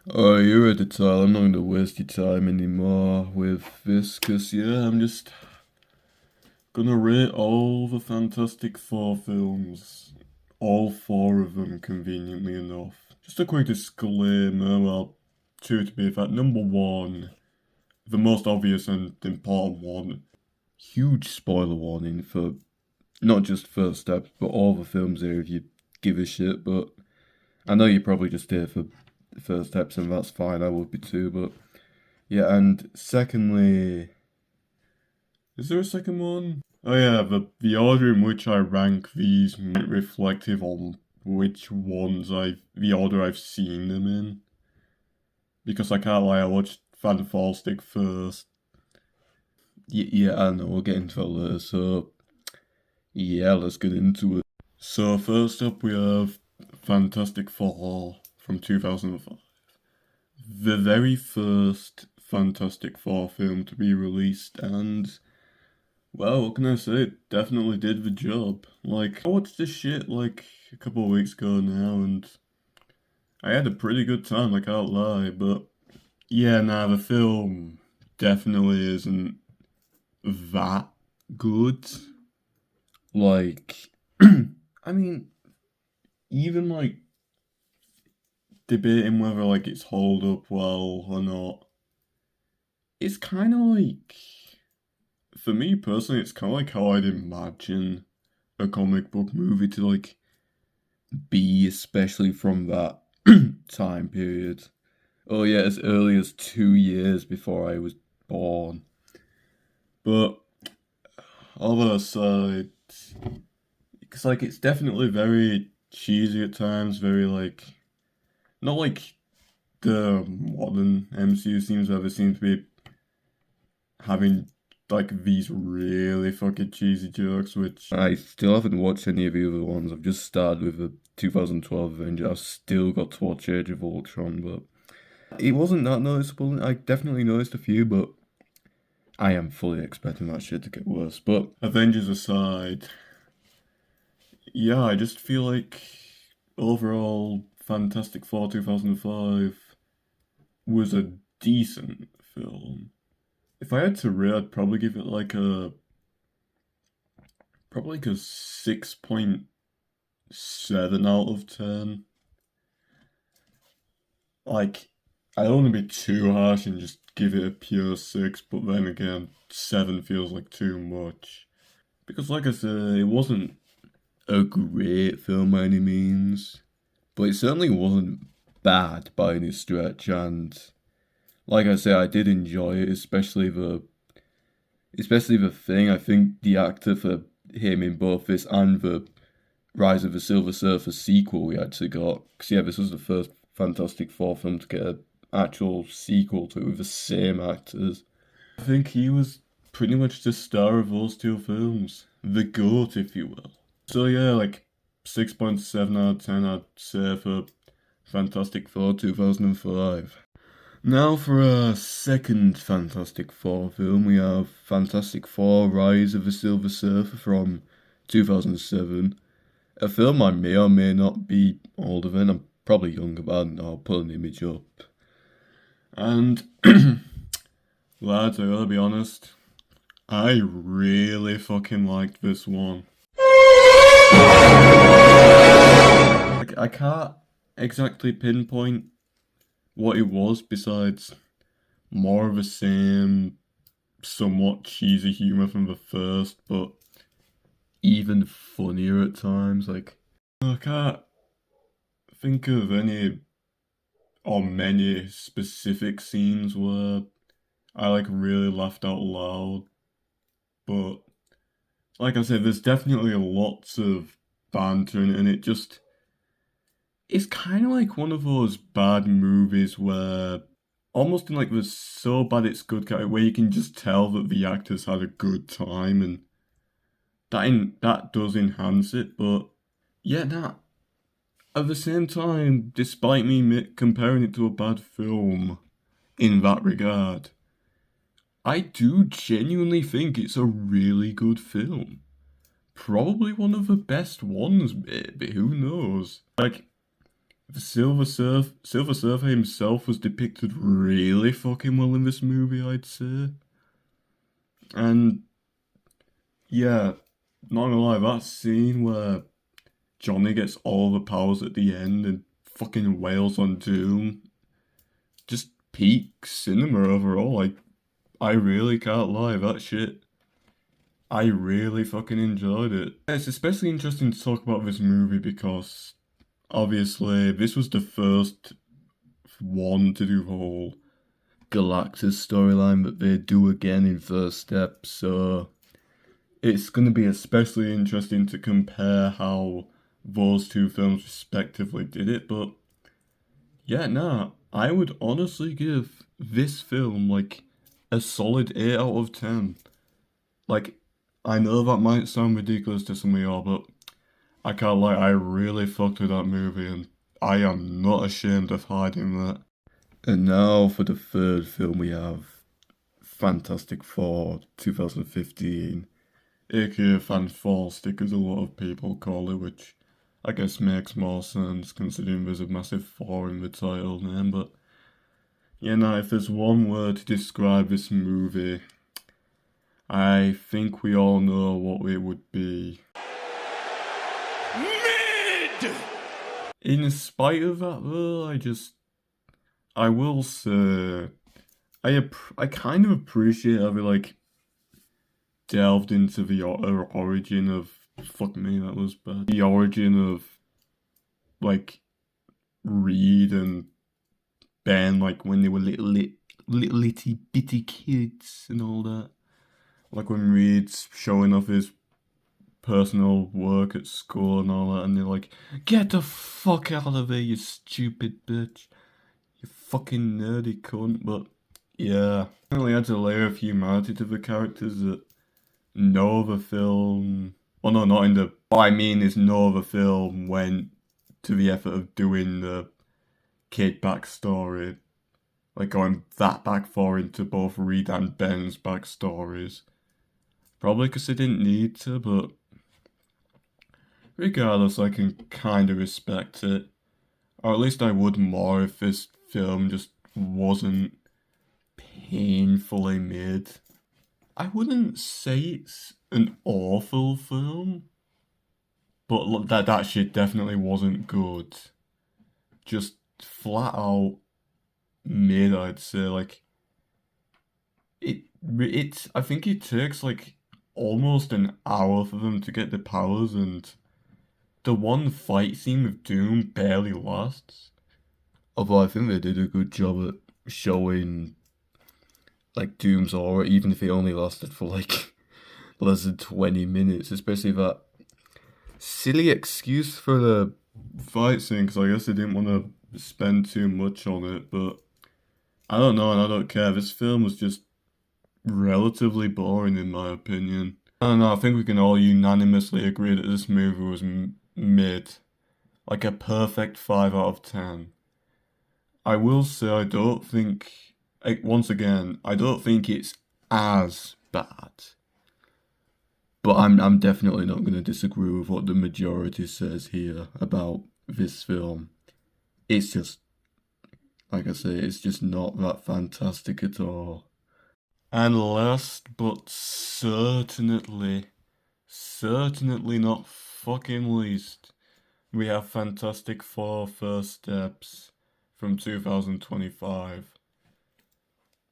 Oh, you're at the time. I'm not going to waste your time anymore with this, because, yeah, I'm just gonna rate all the Fantastic Four films. All four of them, conveniently enough. Just a quick disclaimer, well, two to be fact. Number one, the most obvious and important one. Huge spoiler warning for not just first steps, but all the films here if you give a shit, but I know you're probably just here for the first steps, and that's fine, I would be too, but yeah, and secondly, is there a second one? Oh yeah, the order in which I rank these reflective on which ones the order I've seen them in. Because I can't lie, I watched Fantastic first. Yeah, I know, we'll get into that later, so yeah, let's get into it. So first up we have Fantastic Four from 2005. The very first Fantastic Four film to be released, and well, what can I say? It definitely did the job. Like, I watched this shit like a couple of weeks ago now, and I had a pretty good time, I can't lie, but yeah, nah, the film definitely isn't that good. Like, I mean, even like debating whether like it's hold up well or not, it's kind of like, for me personally, it's kind of like how I'd imagine a comic book movie to like be, especially from that time period. Oh yeah, as early as 2 years before I was born. But all that aside, it's like it's definitely very cheesy at times, very like not like the modern MCU seems to be having like these really fucking cheesy jokes, which I still haven't watched any of the other ones. I've just started with the 2012 Avenger. I've still got to watch Age of Ultron, but it wasn't that noticeable. I definitely noticed a few, but I am fully expecting that shit to get worse. But Avengers aside, yeah, I just feel like overall Fantastic Four 2005 was a decent film. If I had to rate, I'd probably give it like a probably like a 6.7 out of 10. Like, I don't want to be too harsh and just give it a pure 6, but then again, 7 feels like too much. Because, like I said, it wasn't a great film by any means, but it certainly wasn't bad by any stretch. And like I say, I did enjoy it, especially the thing. I think the actor for him in both this and the Rise of the Silver Surfer sequel we actually got. Because, yeah, this was the first Fantastic Four film to get an actual sequel to it with the same actors. I think he was pretty much the star of those two films. The GOAT, if you will. So, yeah, like 6.7 out of 10, I'd say for Fantastic Four 2005. Now for a second Fantastic Four film, we have Fantastic Four Rise of the Silver Surfer from 2007. A film I may or may not be older than. I'm probably younger, but I'll put an image up. And lads, I gotta be honest, I really fucking liked this one. Like, I can't exactly pinpoint what it was besides more of the same, somewhat cheesy humor from the first, but even funnier at times. Like, I can't think of any or many specific scenes where I like really laughed out loud, but like I said, there's definitely lots of banter in it, and it's kind of like one of those bad movies where almost in like the so bad it's good kind where you can just tell that the actors had a good time, and that does enhance it, but yeah, that at the same time, despite me comparing it to a bad film in that regard, I do genuinely think it's a really good film. Probably one of the best ones, maybe, who knows? Like, The Silver Surfer himself was depicted really fucking well in this movie, I'd say. And yeah, not gonna lie, that scene where Johnny gets all the powers at the end and fucking wails on Doom, just peak cinema overall. Like, I really can't lie, that shit. I really fucking enjoyed it. It's especially interesting to talk about this movie because obviously this was the first one to do the whole Galactus storyline that they do again in First Step, so it's going to be especially interesting to compare how those two films respectively did it. But yeah, nah, I would honestly give this film like a solid 8 out of 10. Like, I know that might sound ridiculous to some of y'all, but I can't lie, I really fucked with that movie and I am not ashamed of hiding that. And now for the third film we have Fantastic Four 2015, aka Fantastic as a lot of people call it, which I guess makes more sense considering there's a massive four in the title name, but yeah, now if there's one word to describe this movie, I think we all know what it would be. Mid! In spite of that though, I will say, I kind of appreciate how they like delved into the origin of, fuck me, that was bad. The origin of like Reed and Ben, like when they were little itty bitty kids and all that. Like when Reed's showing off his personal work at school and all that, and they're like, "Get the fuck out of here, you stupid bitch, you fucking nerdy cunt." But yeah, definitely had to layer of humanity to the characters that no other film. Well, no, not in the. What I mean is, no other film went to the effort of doing the kid backstory, like going that back far into both Reed and Ben's backstories. Probably because they didn't need to, but regardless, I can kind of respect it. Or at least I would more if this film just wasn't painfully made. I wouldn't say it's an awful film, but that shit definitely wasn't good. Just flat out mid, I'd say. Like it's. I think it takes like almost an hour for them to get the powers, and the one fight scene with Doom barely lasts. Although I think they did a good job at showing like Doom's aura, even if it only lasted for like less than 20 minutes, especially that silly excuse for the fight scene, because I guess they didn't want to spend too much on it, but I don't know and I don't care. This film was just relatively boring in my opinion. I don't know, I think we can all unanimously agree that this movie was mid. Like a perfect 5 out of 10. I will say I don't think, like, once again, I don't think it's as bad. But I'm definitely not going to disagree with what the majority says here about this film. It's just, like I say, it's just not that fantastic at all. And last but certainly not fucking least, we have Fantastic Four First Steps from 2025.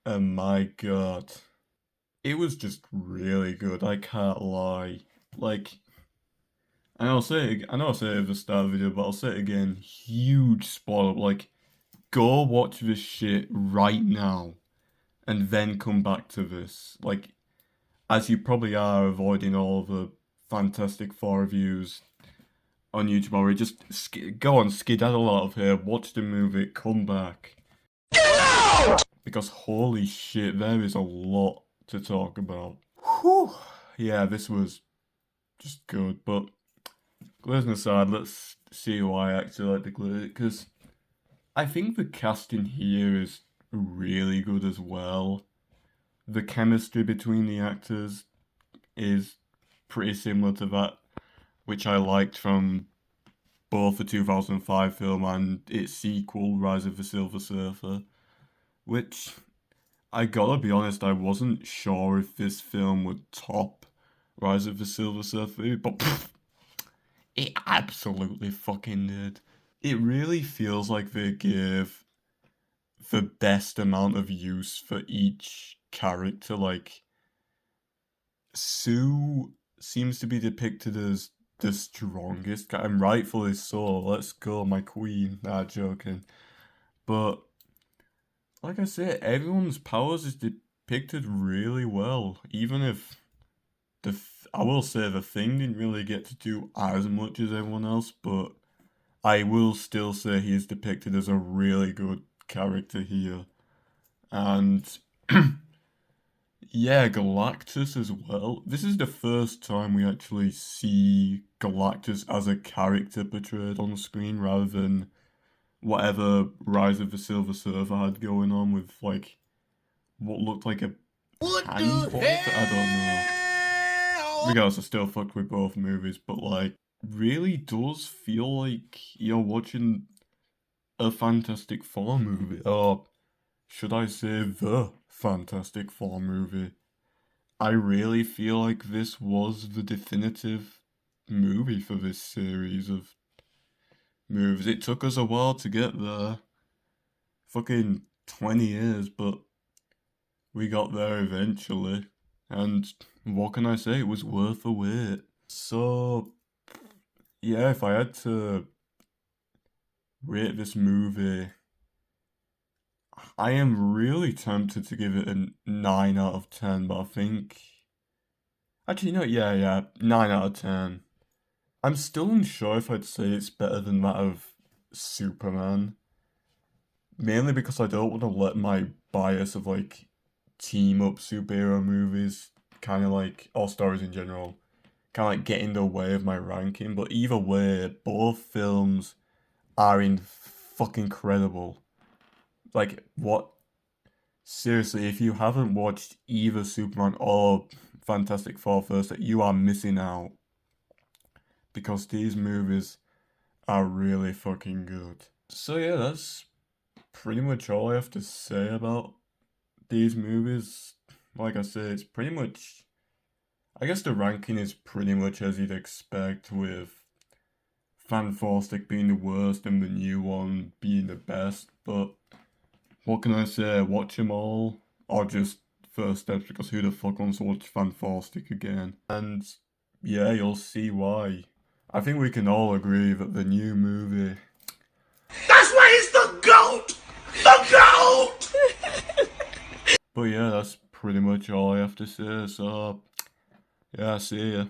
And my god, it was just really good, I can't lie. Like, and I know I say it at the start of the video, but I'll say it again, huge spoiler, like, go watch this shit right now, and then come back to this. Like, as you probably are avoiding all the Fantastic Four reviews on YouTube already, just go on, skedaddle out of here, watch the movie, come back. Get out! Because holy shit, there is a lot to talk about. Whew. Yeah, this was just good, but glazing aside, let's see why I actually like the glaze, because I think the casting here is really good as well. The chemistry between the actors is pretty similar to that, which I liked from both the 2005 film and its sequel, Rise of the Silver Surfer, which, I gotta be honest, I wasn't sure if this film would top Rise of the Silver Surfer, but it absolutely fucking did. It really feels like they gave the best amount of use for each character. Like, Sue seems to be depicted as the strongest guy, and rightfully so. Let's go, my queen. Nah, joking. But, like I said, everyone's powers is depicted really well. Even if I will say the Thing didn't really get to do as much as everyone else, but I will still say he is depicted as a really good character here. And yeah, Galactus as well. This is the first time we actually see Galactus as a character portrayed on screen rather than whatever Rise of the Silver Surfer had going on with like what looked like a handball. I don't know. Regardless, I still fucked with both movies, but like really does feel like you're watching a Fantastic Four movie, or should I say the Fantastic Four movie. I really feel like this was the definitive movie for this series of movies. It took us a while to get there. Fucking 20 years, but we got there eventually. And what can I say? It was worth the wait. So, yeah, if I had to rate this movie, I am really tempted to give it a 9 out of 10, but I think. Actually, no, yeah, 9 out of 10. I'm still unsure if I'd say it's better than that of Superman. Mainly because I don't want to let my bias of like team up superhero movies, kind of like, or stories in general, kind of like get in the way of my ranking. But either way, both films are fucking incredible. Like, what? Seriously, if you haven't watched either Superman or Fantastic Four first, you are missing out. Because these movies are really fucking good. So yeah, that's pretty much all I have to say about these movies. Like I said, it's pretty much. I guess the ranking is pretty much as you'd expect, with Fantastic being the worst and the new one being the best. But what can I say? Watch them all, or just first steps, because who the fuck wants to watch Fantastic again? And yeah, you'll see why. I think we can all agree that the new movie. That's why he's the GOAT! The GOAT! But yeah, that's pretty much all I have to say. So yeah, see ya.